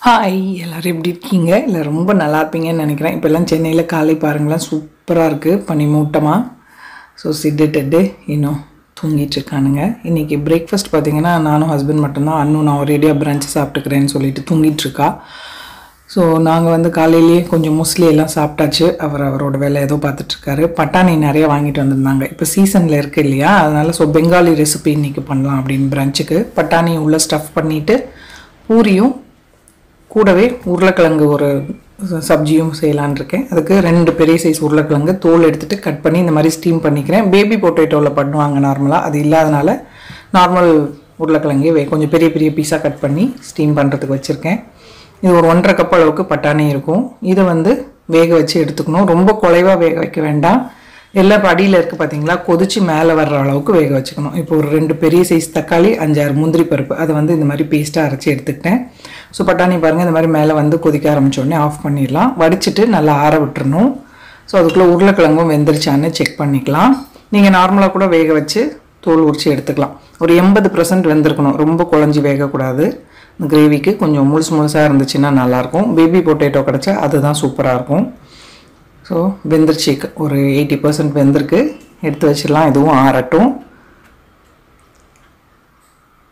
Hi எல்லோரும் எப்படி இருக்கீங்க? இல்லை ரொம்ப நல்லா இருப்பீங்கன்னு நினைக்கிறேன். இப்போல்லாம் சென்னையில் காலை பாருங்களேன், சூப்பராக இருக்குது பனி மூட்டமாக. ஸோ சிட்டுட்டு இன்னும் தூங்கிட்டுருக்கானுங்க. இன்றைக்கி பிரேக்ஃபாஸ்ட் பார்த்திங்கன்னா நானும் ஹஸ்பண்ட் மட்டும்தான். அன்னும் நான் ஒரேடியாக பிரஞ்சு சாப்பிட்டுக்கிறேன்னு சொல்லிட்டு தூங்கிட்டுருக்கா. ஸோ நாங்கள் காலையிலேயே கொஞ்சம் முஸ்லி எல்லாம் சாப்பிட்டாச்சு. அவரோட வேலை ஏதோ பார்த்துட்ருக்காரு. பட்டாணி நிறையா வாங்கிட்டு வந்திருந்தாங்க. இப்போ சீசனில் இருக்குது இல்லையா, அதனால் ஸோ பெங்காலி ரெசிபி இன்றைக்கி பண்ணலாம் அப்படின்னு பிரஞ்சுக்கு பட்டாணி உள்ளே ஸ்டஃப் பண்ணிவிட்டு பூரியும் கூடவே உருளைக்கிழங்கு ஒரு சப்ஜியும் செய்யலான் இருக்கேன். அதுக்கு 2 பெரிய சைஸ் உருளைக்கிழங்கு தோல் எடுத்துகிட்டு கட் பண்ணி இந்த மாதிரி ஸ்டீம் பண்ணிக்கிறேன். பேபி பொட்டேட்டோவில் பண்ணுவாங்க நார்மலாக, அது இல்லாதனால நார்மல் உருளைக்கிழங்கே கொஞ்சம் பெரிய பெரிய பீஸாக கட் பண்ணி ஸ்டீம் பண்ணுறதுக்கு வச்சுருக்கேன். இது ஒரு 1.5 கப் அளவுக்கு பட்டாணி இருக்கும். இதை வேக வச்சு எடுத்துக்கணும். ரொம்ப குறைவாக வேக வைக்க வேண்டாம். எல்லாம் அடியில் இருக்குது பார்த்தீங்களா, கொதிச்சு மேலே வர்ற அளவுக்கு வேக வச்சுக்கணும். இப்போ ஒரு 2 பெரிய சைஸ் தக்காளி, 5-6 முந்திரி பருப்பு, அதை இந்த மாதிரி பேஸ்ட்டாக அரைச்சி எடுத்துக்கிட்டேன். ஸோ பட்டாணி பாருங்கள், இந்த மாதிரி மேலே கொதிக்க ஆரம்பித்தோடனே ஆஃப் பண்ணிடலாம். வடிச்சிட்டு நல்லா ஆற விட்டுறணும். ஸோ அதுக்குள்ளே உருளைக்கிழங்கும் வெந்துருச்சான்னு செக் பண்ணிக்கலாம். நீங்கள் நார்மலாக கூட வேக வச்சு தோல் உரிச்சு எடுத்துக்கலாம். ஒரு 80% வெந்திருக்கணும், ரொம்ப குழஞ்சி வேகக்கூடாது. இந்த கிரேவிக்கு கொஞ்சம் முழுசாக இருந்துச்சுன்னா நல்லாயிருக்கும். பேபி பொட்டேட்டோ கிடச்சா அதுதான் சூப்பராக இருக்கும். ஸோ வெந்துருச்சு, ஒரு 80% வெந்திருக்கு. எடுத்து வச்சிடலாம், இதுவும் ஆறட்டும்.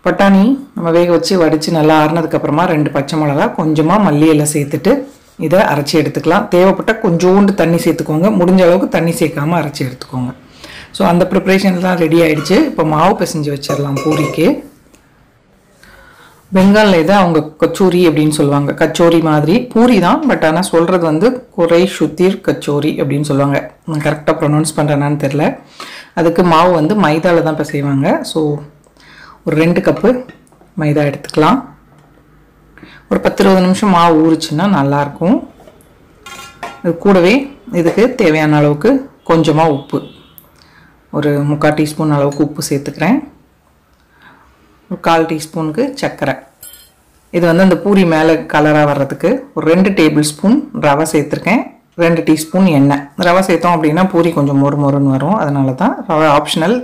பட்டாணி நம்ம வேக வச்சு வடித்து நல்லா ஆறினதுக்கப்புறமா 2 பச்சை மிளகா, கொஞ்சமாக மல்லி எல்லாம் சேர்த்துட்டு இதை அரைச்சி எடுத்துக்கலாம். தேவைப்பட்டால் கொஞ்சோண்டு தண்ணி சேர்த்துக்கோங்க. முடிஞ்ச அளவுக்கு தண்ணி சேர்க்காமல் அரைச்சி எடுத்துக்கோங்க. ஸோ அந்த ப்ரிப்ரேஷன்லாம் ரெடி ஆகிடுச்சு. இப்போ மாவு பிசைஞ்சு வச்சிடலாம் பூரிக்கு. பெங்காலில் இதை அவங்க கச்சோரி அப்படின்னு சொல்லுவாங்க. கச்சோரி மாதிரி பூரி தான், பட் ஆனால் சொல்கிறது குறை சுத்தீர் கச்சோரி அப்படின்னு சொல்லுவாங்க. நான் கரெக்டாக ப்ரொனவுன்ஸ் பண்ணுறேனான்னு தெரில. அதுக்கு மாவு மைதாவில் தான் இப்போ செய்வாங்க. ஸோ ஒரு 2 கப்பு மைதா எடுத்துக்கலாம். ஒரு 10-20 நிமிஷம் மாவு ஊறிச்சுன்னா நல்லாயிருக்கும். இது கூடவே இதுக்கு தேவையான அளவுக்கு கொஞ்சமாக உப்பு, ஒரு 3/4 டீஸ்பூன் அளவுக்கு உப்பு சேர்த்துக்கிறேன். ஒரு 1/4 டீஸ்பூனுக்கு சர்க்கரை. இது அந்த பூரி மேலே கலராக வர்றதுக்கு ஒரு 2 டேபிள் ஸ்பூன் ரவை சேர்த்துருக்கேன். 2 டீஸ்பூன் எண்ணெய். ரவை சேர்த்தோம் அப்படின்னா பூரி கொஞ்சம் மொறுன்னு வரும். அதனால தான் ரவை ஆப்ஷனல்,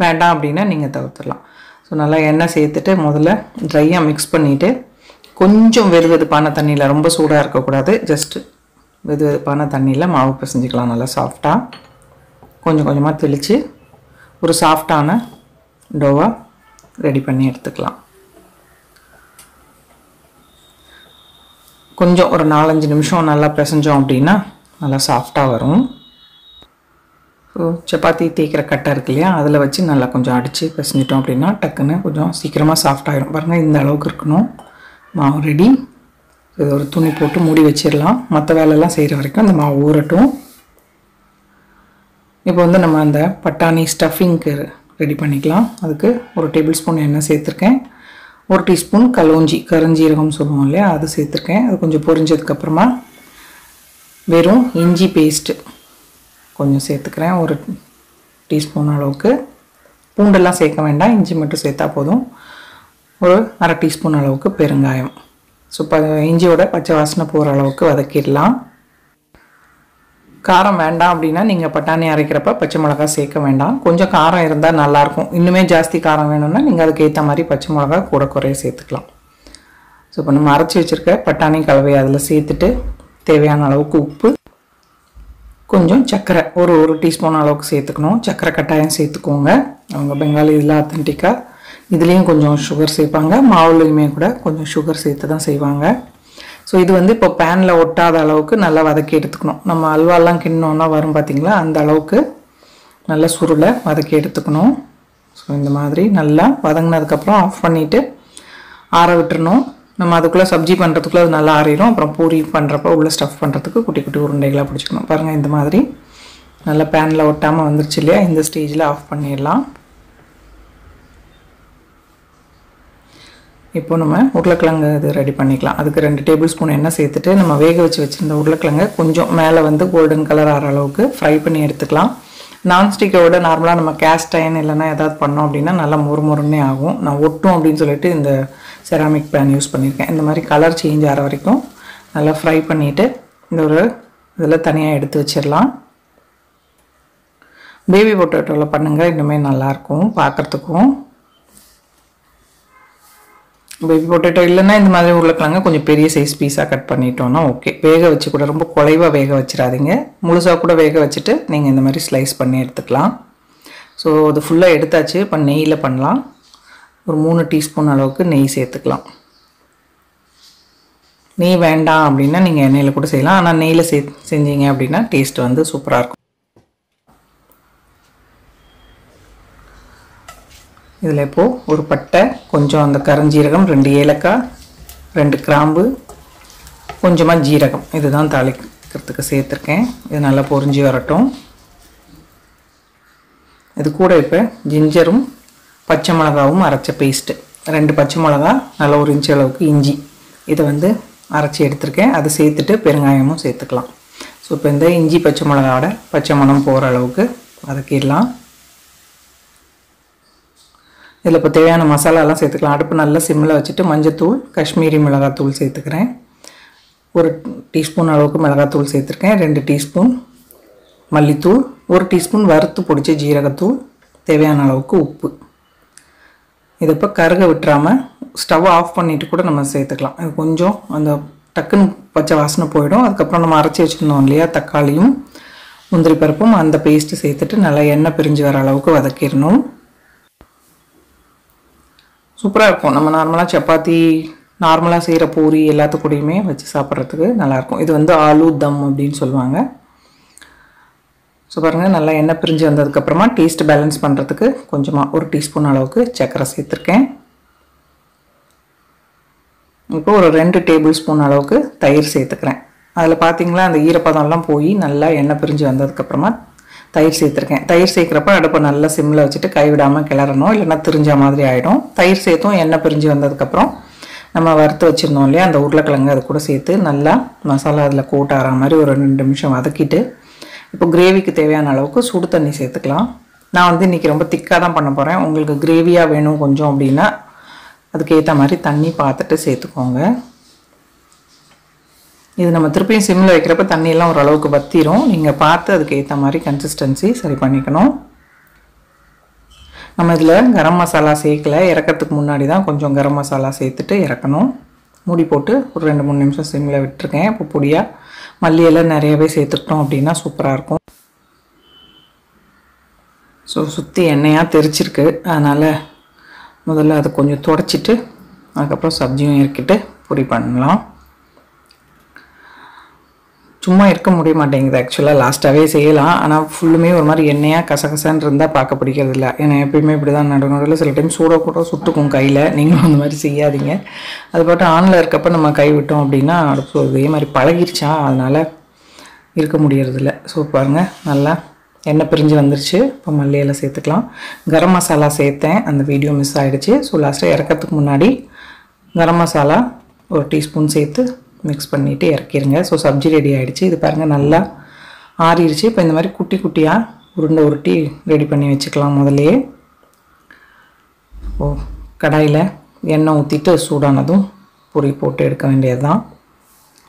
வேண்டாம் அப்படின்னா நீங்கள் தவிர்த்துடலாம். ஸோ நல்லா எண்ணெய் சேர்த்துட்டு முதல்ல ட்ரையாக மிக்ஸ் பண்ணிவிட்டு கொஞ்சம் வெதுவெதுப்பான தண்ணியில், ரொம்ப சூடாக இருக்கக்கூடாது, ஜஸ்ட்டு வெதுவெதுப்பான தண்ணியில் மாவு பிசைஞ்சிக்கலாம். நல்லா சாஃப்டாக கொஞ்சம் கொஞ்சமாக தெளித்து ஒரு சாஃப்டான டோவாக ரெடி பண்ணி எடுத்துக்கலாம். கொஞ்சம் ஒரு 4-5 நிமிஷம் நல்லா பிசைஞ்சோம் அப்படின்னா நல்லா சாஃப்டாக வரும். ஸோ சப்பாத்தி தேய்க்கிற கட்டை இருக்கு இல்லையா, அதில் வச்சு நல்லா கொஞ்சம் அடித்து பிசைஞ்சிட்டோம் அப்படின்னா டக்குன்னு கொஞ்சம் சீக்கிரமாக சாஃப்டாகிடும். பாருங்கள், இந்த அளவுக்கு இருக்கணும் மாவு ரெடி. இது ஒரு துணி போட்டு மூடி வச்சிடலாம். மற்ற வேலையெல்லாம் செய்கிற வரைக்கும் அந்த மாவு ஊறட்டும். இப்போ நம்ம அந்த பட்டாணி ஸ்டஃபிங்க்கு ரெடி பண்ணிக்கலாம். அதுக்கு ஒரு டேபிள் ஸ்பூன் எண்ணெய் சேர்த்துருக்கேன். 1 டீஸ்பூன் கருஞ்சீரகம் சொல்லுவோம் இல்லையா, அது சேர்த்துருக்கேன். அது கொஞ்சம் பொரிஞ்சதுக்கப்புறமா வெறும் இஞ்சி பேஸ்ட்டு கொஞ்சம் சேர்த்துக்கிறேன். 1 டீஸ்பூன் அளவுக்கு. பூண்டெல்லாம் சேர்க்க வேண்டாம், இஞ்சி மட்டும் சேர்த்தா போதும். ஒரு 1/2 டீஸ்பூன் அளவுக்கு பெருங்காயம். ஸோ இஞ்சியோட பச்சை வாசனை போகிற அளவுக்கு வதக்கிடலாம். காரம் வேண்டாம் அப்படின்னா நீங்கள் பட்டாணி அரைக்கிறப்ப பச்சை மிளகா சேர்க்க வேண்டாம். கொஞ்சம் காரம் இருந்தால் நல்லாயிருக்கும். இன்னுமே ஜாஸ்தி காரம் வேணும்னா நீங்கள் அதுக்கு ஏற்ற மாதிரி பச்சை மிளகா கூட குறைய சேர்த்துக்கலாம். ஸோ இப்போ நம்ம அரைச்சி வச்சுருக்க பட்டாணி கலவையை அதில் சேர்த்துட்டு தேவையான அளவுக்கு உப்பு, கொஞ்சம் சர்க்கரை, ஒரு டீஸ்பூன் அளவுக்கு சேர்த்துக்கணும். சர்க்கரை கட்டாயம் சேர்த்துக்கோங்க. அவங்க பெங்காலி இதில் அத்தன்டிக்காக இதுலேயும் கொஞ்சம் சுகர் சேர்ப்பாங்க. மாவுலையுமே கூட கொஞ்சம் சுகர் சேர்த்து தான் செய்வாங்க. ஸோ இது இப்போ பேனில் ஒட்டாத அளவுக்கு நல்லா வதக்கி எடுத்துக்கணும். நம்ம அல்வாலாம் கிண்ணோன்னா வரும் பார்த்திங்களா, அந்த அளவுக்கு நல்லா சுருளை வதக்கி எடுத்துக்கணும். ஸோ இந்த மாதிரி நல்லா வதங்கினதுக்கப்புறம் ஆஃப் பண்ணிவிட்டு ஆற விட்டுறணும். நம்ம அதுக்குள்ளே சப்ஜி பண்ணுறதுக்குள்ளே அது நல்லா ஆறிடும். அப்புறம் பூரி பண்ணுறப்ப உள்ளே ஸ்டஃப் பண்ணுறதுக்கு குட்டி குட்டி உருண்டைகளாக பிடிச்சிக்கணும். பாருங்கள், இந்த மாதிரி நல்லா பேனில் ஒட்டாமல் வந்துருச்சு இல்லையா, இந்த ஸ்டேஜில் ஆஃப் பண்ணிடலாம். இப்போ நம்ம உருளைக்கிழங்கு இது ரெடி பண்ணிக்கலாம். அதுக்கு 2 டேபிள் ஸ்பூன் எண்ணெய் சேர்த்துட்டு நம்ம வேக வச்சு வச்சுருந்த உருளைக்கிழங்கை கொஞ்சம் மேலே கோல்டன் கலர் ஆகிற அளவுக்கு ஃப்ரை பண்ணி எடுத்துக்கலாம். நான்ஸ்டிக்கை விட நார்மலாக நம்ம கேஸ்ட் அயர்ன் இல்லைன்னா ஏதாவது பண்ணோம் அப்படின்னா நல்லா மொறுன்னே ஆகும். நான் ஒட்டும் அப்படின்னு சொல்லிட்டு இந்த செராமிக் பேன் யூஸ் பண்ணியிருக்கேன். இந்த மாதிரி கலர் சேஞ்ச் ஆகிற வரைக்கும் நல்லா ஃப்ரை பண்ணிவிட்டு இந்த ஒரு இதில் தனியாக எடுத்து வச்சிடலாம். பேபி பொட்டேட்டோவில் பண்ணுங்கள், இன்னுமே நல்லாயிருக்கும் பார்க்குறதுக்கும். பேபி பொட்டேட்டோ இல்லைன்னா இந்த மாதிரி உருளைக்கிழங்க கொஞ்சம் பெரிய சைஸ் பீஸாக கட் பண்ணிட்டோன்னா ஓகே. வேக வச்சு கூட ரொம்ப குலைவாக வேக வச்சிடாதீங்க, முழுசாக கூட வேக வச்சுட்டு நீங்கள் இந்த மாதிரி ஸ்லைஸ் பண்ணி எடுத்துக்கலாம். ஸோ அது ஃபுல்லாக எடுத்தாச்சு. இப்போ நெய்யில் பண்ணலாம். ஒரு 3 டீஸ்பூன் அளவுக்கு நெய் சேர்த்துக்கலாம். நெய் வேண்டாம் அப்படின்னா நீங்கள் எண்ணெயில் கூட செய்யலாம், ஆனால் நெய்யில் செஞ்சீங்க அப்படின்னா டேஸ்ட் வந்து சூப்பராக இருக்கும். இதில் இப்போது ஒரு பட்டை, கொஞ்சம் அந்த கருஞ்சீரகம், 2 ஏலக்காய், 2 கிராம்பு, கொஞ்சமாக ஜீரகம், இதுதான் தாளிக்கிறதுக்கு சேர்த்துருக்கேன். இது நல்லா பொரிஞ்சு வரட்டும். இது கூட இப்போ ஜிஞ்சரும் பச்சை மிளகாவும் அரைச்ச பேஸ்ட்டு, 2 பச்சை மிளகா, நல்லா 1 இன்ச் அளவுக்கு இஞ்சி, இதை வந்து அரைச்சி எடுத்துருக்கேன். அதை சேர்த்துட்டு பெருங்காயமும் சேர்த்துக்கலாம். ஸோ இப்போ இந்த இஞ்சி பச்சை மிளகாவோட பச்சை மணம் போகிற அளவுக்கு வதக்கிடலாம். இதில் இப்போ தேவையான மசாலாலாம் சேர்த்துக்கலாம். அடுப்பு நல்லா சிம்மில் வச்சுட்டு மஞ்சத்தூள், காஷ்மீரி மிளகாத்தூள் சேர்த்துக்கிறேன். 1 டீஸ்பூன் அளவுக்கு மிளகாத்தூள் சேர்த்துருக்கேன். 2 டீஸ்பூன் மல்லித்தூள், 1 டீஸ்பூன் வறுத்து பிடிச்ச ஜீரகத்தூள், தேவையான அளவுக்கு உப்பு. இதை இப்போ கருக விட்டுறாமல் ஸ்டவ் ஆஃப் பண்ணிவிட்டு கூட நம்ம சேர்த்துக்கலாம். இது கொஞ்சம் அந்த டக்குன்னு பச்சை வாசனை போயிடும். அதுக்கப்புறம் நம்ம அரைச்சி வச்சுருந்தோம் இல்லையா தக்காளியும் முந்திரி பருப்பும், அந்த பேஸ்ட்டு சேர்த்துட்டு நல்லா எண்ணெய் பிரிஞ்சு வர அளவுக்கு வதக்கிடணும். சூப்பராக இருக்கும். நம்ம நார்மலாக சப்பாத்தி, நார்மலாக செய்கிற பூரி எல்லாத்துக்கூடையுமே வச்சு சாப்பிட்றதுக்கு நல்லாயிருக்கும். இது வந்து ஆலு தம் அப்படின்னு சொல்லுவாங்க. ஸோ பாருங்கள், நல்லா எண்ணெய் பிரிஞ்சு வந்ததுக்கப்புறமா டேஸ்ட் பேலன்ஸ் பண்ணுறதுக்கு கொஞ்சமாக 1 டீஸ்பூன் அளவுக்கு சர்க்கரை சேர்த்துருக்கேன். இப்போ ஒரு 2 டேபிள் ஸ்பூன் அளவுக்கு தயிர் சேர்த்துக்கிறேன். அதில் பார்த்தீங்களா அந்த ஈரப்பதம்லாம் போய் நல்லா எண்ணெய் பிரிஞ்சு வந்ததுக்கப்புறமா தயிர் சேர்த்துருக்கேன். தயிர் சேர்க்குறப்ப அடுப்பை நல்லா சிம்மில் வச்சுட்டு கைவிடாமல் கிளறணும், இல்லைன்னா திரிஞ்ச மாதிரி ஆகிடும். தயிர் சேர்த்தும் எண்ணெய் பிரிஞ்சு வந்ததுக்கப்புறம் நம்ம வறுத்து வச்சுருந்தோம் இல்லையா அந்த உருளைக்கிழங்கு, அது கூட சேர்த்து நல்லா மசாலா அதில் கோட் ஆகிற மாதிரி ஒரு 2 நிமிஷம் வதக்கிட்டு இப்போ கிரேவிக்கு தேவையான அளவுக்கு சுடு தண்ணி சேர்த்துக்கலாம். நான் வந்து இன்றைக்கி ரொம்ப திக்காக தான் பண்ண போகிறேன். உங்களுக்கு கிரேவியாக வேணும் கொஞ்சம் அப்படின்னா அதுக்கேற்ற மாதிரி தண்ணி பார்த்துட்டு சேர்த்துக்கோங்க. இது நம்ம திருப்பியும் சிம்மில் வைக்கிறப்ப தண்ணியெல்லாம் ஓரளவுக்கு வற்றிடும். நீங்கள் பார்த்து அதுக்கு ஏற்ற மாதிரி கன்சிஸ்டன்சி சரி பண்ணிக்கணும். நம்ம இதில் கரம் மசாலா சேர்க்கலை, இறக்கிறதுக்கு முன்னாடி தான் கொஞ்சம் கரம் மசாலா சேர்த்துட்டு இறக்கணும். மூடி போட்டு ஒரு 2-3 நிமிஷம் சிம்மில் விட்டுருக்கேன். இப்போ பொடியாக மல்லியெல்லாம் நிறையவே சேர்த்துக்கிட்டோம் அப்படின்னா சூப்பராக இருக்கும். ஸோ சுற்றி எண்ணெயாக தெரிச்சிருக்கு, அதனால் முதல்ல அதை கொஞ்சம் துடைச்சிட்டு அதுக்கப்புறம் சப்ஜியும் இறக்கிட்டு பொரி பண்ணலாம். சும்மா இருக்க முடிய மாட்டேங்குது ஆக்சுவலாக. லாஸ்ட்டாகவே செய்யலாம், ஆனால் ஃபுல்லுமே ஒரு மாதிரி எண்ணெயாக கசகசன்னு இருந்தால் பார்க்க பிடிக்கிறது இல்லை. ஏன்னா எப்பயுமே இப்படி தான் நடுநடுவில் சில டைம் சூடாக கூட சுட்டுக்கும் கையில். நீங்களும் அந்த மாதிரி செய்யாதீங்க. அது பாட்டு ஆனில் இருக்கப்போ நம்ம கை விட்டோம் அப்படின்னா அடுப்பு இதே மாதிரி பழகிருச்சா, அதனால் இருக்க முடியறதில்ல. ஸோ பாருங்கள், நல்லா எண்ணெய் பிரிஞ்சு வந்துருச்சு. இப்போ மல்லியெல்லாம் சேர்த்துக்கலாம். கரம் மசாலா சேர்த்தேன், அந்த வீடியோ மிஸ் ஆகிடுச்சு. ஸோ லாஸ்ட்டாக இறக்கிறதுக்கு முன்னாடி கரம் மசாலா 1 டீஸ்பூன் சேர்த்து மிக்ஸ் பண்ணிவிட்டு இறக்கிடுங்க. ஸோ சப்ஜி ரெடி ஆகிடுச்சு. இது பாருங்கள் நல்லா ஆறிடுச்சு. இப்போ இந்த மாதிரி குட்டி குட்டியாக உருட்டி ரெடி பண்ணி வச்சுக்கலாம். முதல்லையே கடாயில் எண்ணெய் ஊற்றிட்டு சூடானதும் பொரி போட்டு எடுக்க வேண்டியது தான்.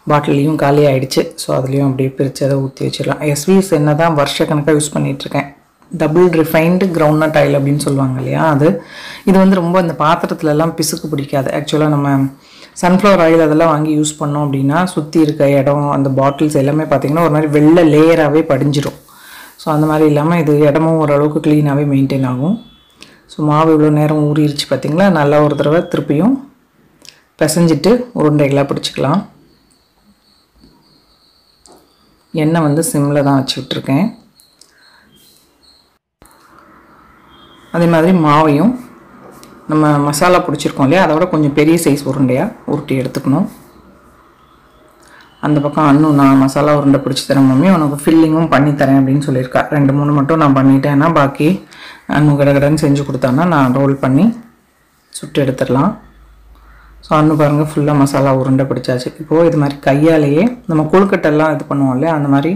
பாட்டிலையும் காலி ஆகிடுச்சு. ஸோ அதுலேயும் அப்படியே பிரித்து அதை ஊற்றி வச்சிடலாம். எஸ்விஎஸ் என்ன தான் வருஷக்கணக்காக யூஸ் பண்ணிகிட்ருக்கேன். டபுள் ரிஃபைன்டு கிரவுண்ட்நட் ஆயில் அப்படின்னு சொல்லுவாங்க இல்லையா, அது. இது வந்து ரொம்ப இந்த பாத்திரத்துலலாம் பிசுக்கு பிடிக்காது. ஆக்சுவலாக நம்ம சன்ஃப்ளவர் ஆயில் அதெல்லாம் வாங்கி யூஸ் பண்ணோம் அப்படின்னா சுற்றி இருக்க இடம், அந்த பாட்டில்ஸ் எல்லாமே பார்த்திங்கன்னா ஒரு மாதிரி வெள்ளை லேயராகவே படிஞ்சிடும். ஸோ அந்த மாதிரி இல்லாமல் இது இடமும் ஓரளவுக்கு க்ளீனாகவே மெயின்டைன் ஆகும். ஸோ மாவு இவ்வளோ நேரம் ஊறிடுச்சு பார்த்திங்களா. நல்லா ஒரு தடவை திருப்பியும் பிசைஞ்சிட்டு உருண்டைகளாக பிடிச்சிக்கலாம். எண்ணெய் வந்து சிம்மில் தான் வச்சு விட்ருக்கேன். அதே மாதிரி மாவையும் நம்ம மசாலா பிடிச்சிருக்கோம் இல்லையா, அதோட கொஞ்சம் பெரிய சைஸ் உருண்டையாக உருட்டி எடுத்துக்கணும். அந்த பக்கம் அன்னும் நான் மசாலா உருண்டை பிடிச்சி தரேன் மம்மி, உனக்கு ஃபில்லிங்கும் பண்ணித்தரேன் அப்படின்னு சொல்லியிருக்கா. 2-3 மட்டும் நான் பண்ணிட்டேன்னா பாக்கி அன்னு கடகடன்னு செஞ்சு கொடுத்தான்னா நான் ரோல் பண்ணி சுட்டு எடுத்துடலாம். ஸோ அன்னு பாருங்கள் ஃபுல்லாக மசாலா உருண்டை பிடிச்சாச்சு. இப்போது இது மாதிரி கையாலேயே நம்ம கொழுக்கட்டெல்லாம் இது பண்ணுவோம் இல்லையா, அந்த மாதிரி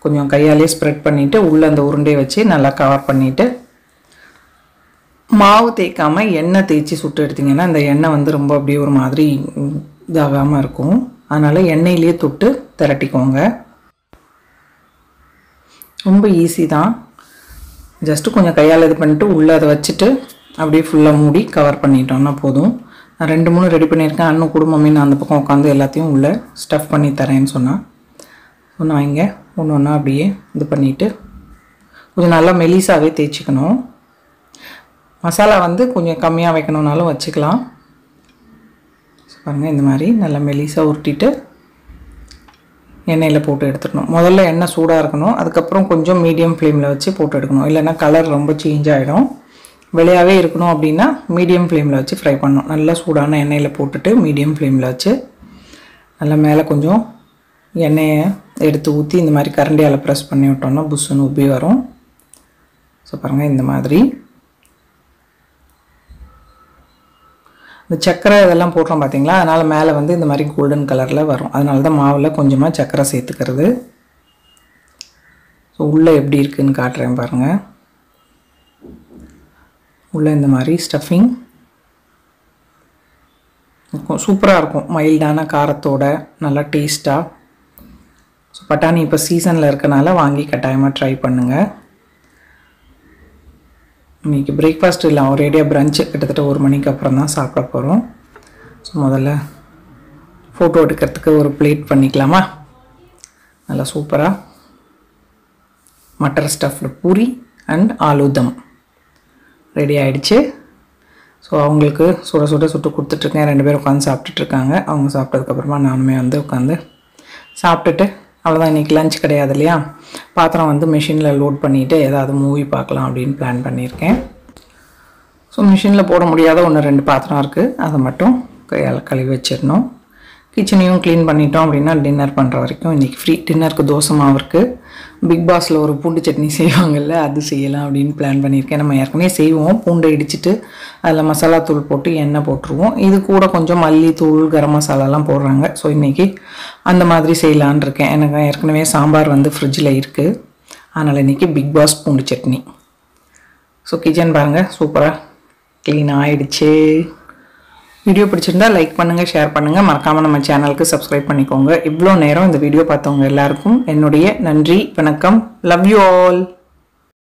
கொஞ்சம் கையாலேயே ஸ்ப்ரெட் பண்ணிவிட்டு உள்ளே அந்த உருண்டையை வச்சு நல்லா கவர் பண்ணிவிட்டு மாவு தேய்க்காமல் எண்ணெய் தேய்ச்சி சுட்டு எடுத்திங்கன்னா இந்த எண்ணெய் வந்து ரொம்ப அப்படியே ஒரு மாதிரி இதாகாமல் இருக்கும். அதனால் எண்ணெயிலே தொட்டு திரட்டிக்கோங்க. ரொம்ப ஈஸி தான். ஜஸ்ட்டு கொஞ்சம் கையால் இது பண்ணிட்டு உள்ளே அதை வச்சுட்டு அப்படியே ஃபுல்லாக மூடி கவர் பண்ணிட்டோம்னா போதும். நான் 2-3 ரெடி பண்ணியிருக்கேன். அண்ணன் கூட மம்மி நான் அந்த பக்கம் உட்காந்து எல்லாத்தையும் உள்ளே ஸ்டஃப் பண்ணி தரேன்னு சொன்னான். ஸோ நான் இங்கே ஒன்று ஒன்றா அப்படியே இது பண்ணிவிட்டு கொஞ்சம் நல்லா மெலிசாவே தேய்ச்சிக்கணும். மசாலா வந்து கொஞ்சம் கம்மியாக வைக்கணுன்னாலும் வச்சுக்கலாம். ஸோ பாருங்கள், இந்த மாதிரி நல்லா மெலிசாக உருட்டிட்டு எண்ணெயில் போட்டு எடுத்துக்கணும். முதல்ல எண்ணெய் சூடாக இருக்கணும், அதுக்கப்புறம் கொஞ்சம் மீடியம் ஃப்ளேமில் வச்சு போட்டு எடுக்கணும். இல்லைன்னா கலர் ரொம்ப சேஞ்ச் ஆகிடும். வெளியாகவே இருக்கணும் அப்படின்னா மீடியம் ஃப்ளேமில் வச்சு ஃப்ரை பண்ணணும். நல்லா சூடான எண்ணெயில் போட்டுட்டு மீடியம் ஃப்ளேமில் வச்சு நல்லா மேலே கொஞ்சம் எண்ணெயை எடுத்து ஊற்றி இந்த மாதிரி கரண்டியால் ப்ரெஸ் பண்ணி விட்டோம்னா புஷ்ஷுன்னு உப்பி வரும். ஸோ பாருங்கள், இந்த மாதிரி இந்த சர்க்கரை இதெல்லாம் போடுறோம் பார்த்தீங்களா, அதனால் மேலே வந்து இந்த மாதிரி கோல்டன் கலரில் வரும். அதனால தான் மாவில் கொஞ்சமாக சர்க்கரை சேர்த்துக்கிறது. ஸோ உள்ளே எப்படி இருக்குதுன்னு காட்டுறேன் பாருங்கள். உள்ளே இந்த மாதிரி ஸ்டஃபிங் இருக்கும், சூப்பராக இருக்கும். மைல்டான காரத்தோட நல்லா டேஸ்ட்டாக. ஸோ பட்டாணி இப்போ சீசனில் இருக்கனால வாங்கி கட்டாயமாக ட்ரை பண்ணுங்கள். இன்றைக்கி பிரேக்ஃபாஸ்ட் இல்லை, ஒரேடியாக பிரஞ்சு கிட்டத்தட்ட 1 மணிக்கு அப்புறம் தான் சாப்பிட போகிறோம். ஸோ முதல்ல ஃபோட்டோ எடுக்கிறதுக்கு ஒரு பிளேட் பண்ணிக்கலாமா? நல்லா சூப்பராக மட்டர் ஸ்டஃப்டு பூரி அண்ட் ஆலூதம் ரெடி ஆகிடுச்சு. ஸோ அவங்களுக்கு சுட சுட சுட்டு கொடுத்துட்ருக்கேன். 2 பேரும் உட்காந்து சாப்பிட்டுட்ருக்காங்க. அவங்க சாப்பிட்டதுக்கப்புறமா நானுமே வந்து உட்காந்து சாப்பிட்டுட்டு அவ்வளோதான். இன்றைக்கி லஞ்ச் கிடையாது இல்லையா, பாத்திரம் வந்து மிஷினில் லோட் பண்ணிவிட்டு ஏதாவது மூவி பார்க்கலாம் அப்படின்னு பிளான் பண்ணியிருக்கேன். ஸோ மிஷினில் போட முடியாத 1-2 பாத்திரம் இருக்குது, அதை மட்டும் கையால் கழுவி வச்சிடணும். கிச்சனையும் க்ளீன் பண்ணிட்டோம் அப்படின்னா டின்னர் பண்ணுற வரைக்கும் இன்றைக்கி ஃப்ரீ. டின்னருக்கு தோசை மாவு இருக்குது. பிக் பாஸில் ஒரு பூண்டு சட்னி செய்வாங்கள்ல, அது செய்யலாம் அப்படின்னு பிளான் பண்ணியிருக்கேன். நம்ம ஏற்கனவே செய்வோம், பூண்டை இடிச்சிட்டு அதில் மசாலா தூள் போட்டு எண்ணெய் போட்டுருவோம். இது கூட கொஞ்சம் மல்லித்தூள் கரம் மசாலாலாம் போடுறாங்க. ஸோ இன்றைக்கி அந்த மாதிரி செய்யலான் இருக்கேன். எனக்கு ஏற்கனவே சாம்பார் வந்து ஃப்ரிட்ஜில் இருக்குது, அதனால் இன்றைக்கி பிக் பாஸ் பூண்டு சட்னி. ஸோ கிச்சன் பாருங்கள், சூப்பராக க்ளீன் ஆகிடுச்சு. வீடியோ பிடிச்சிருந்தா லைக் பண்ணுங்கள், ஷேர் பண்ணுங்கள், மறக்காமல் நம்ம சேனலுக்கு சப்ஸ்கிரைப் பண்ணிக்கோங்க. இவ்வளோ நேரம் இந்த வீடியோ பார்த்தவங்க எல்லாருக்கும் என்னுடைய நன்றி, வணக்கம். Love you all.